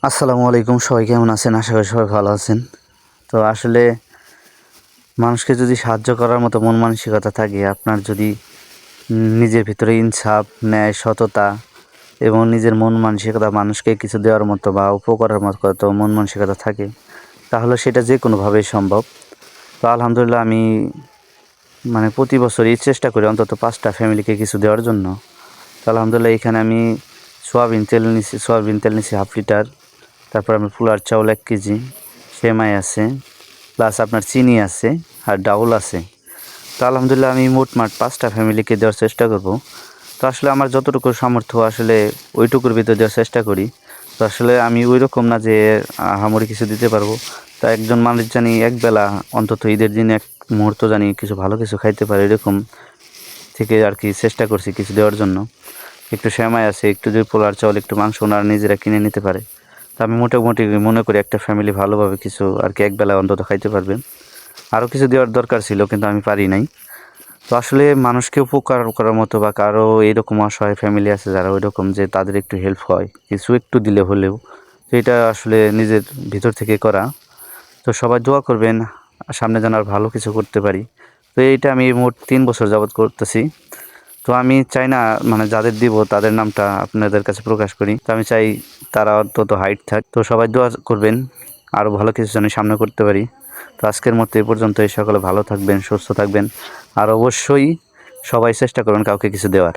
আসসালামু আলাইকুম, সবাই কেমন আছেন? আশা করি সবাই ভালো আছেন। তো আসলে মানুষকে যদি সাহায্য করার মতো মন মানসিকতা থাকে, আপনার যদি নিজের ভিতরে ইনসাফ, ন্যায়, সততা এবং নিজের মন মানসিকতা মানুষকে কিছু দেওয়ার মতো বা উপকারের মতো মন মানসিকতা থাকে, তাহলে সেটা যে কোনোভাবেই সম্ভব। তো আলহামদুলিল্লাহ আমি প্রতি বছরই চেষ্টা করি অন্তত 5টা ফ্যামিলিকে কিছু দেওয়ার জন্য। তো আলহামদুলিল্লাহ এখানে আমি সোয়াবিন তেল নিছি হাফ লিটার। তারপর আমি ফুলার চাউল 1 কেজি, সেমাই আছে, প্লাস আপনার চিনি আছে আর ডাউল আছে। তো আলহামদুলিল্লাহ আমি মোটমাট 5টা ফ্যামিলিকে দেওয়ার চেষ্টা করব। তো আসলে আমার যতটুকু সামর্থ্য আসলে ওইটুকুর ভিতরে দেওয়ার চেষ্টা করি। তো আসলে আমি ওই রকম না যে আহামরি কিছু দিতে পারবো। তো একজন মানুষ জানি একবেলা অন্তত ঈদের দিন এক মুহূর্ত জানি কিছু ভালো কিছু খাইতে পারে, এরকম থেকে আর কি চেষ্টা করছি কিছু দেওয়ার জন্য। একটু সেমাই আছে, একটু যদি পোলার চাউল, একটু মাংস ওনারা নিজেরা কিনে নিতে পারে। তো আমি মোটামুটি মনে করি একটা ফ্যামিলি ভালোভাবে কিছু আর কি একবেলা অন্তত খাইতে পারবে। আরও কিছু দেওয়ার দরকার ছিল কিন্তু আমি পারি নাই। তো আসলে মানুষকে উপকার করার মতো বা কারো এরকম অসহায় ফ্যামিলি আছে যারা ওই রকম যে তাদের একটু হেল্প হয় কিছু একটু দিলে হলেও, তো এটা আসলে নিজের ভিতর থেকে করা। তো সবাই দোয়া করবেন সামনে যেন আর ভালো কিছু করতে পারি। তো এইটা আমি মোট 3 বছর যাবৎ করতেছি। তো আমি চাই না যাদের দিব তাদের নামটা আপনাদের কাছে প্রকাশ করি। তো আমি চাই তারা অন্তত হাইট থাক। তো সবাই দোয়া করবেন আরও ভালো কিছু যেন সামনে করতে পারি। তো আজকের মতো এই পর্যন্ত। সকলে ভালো থাকবেন, সুস্থ থাকবেন, আর অবশ্যই সবাই চেষ্টা করবেন কাউকে কিছু দেওয়ার।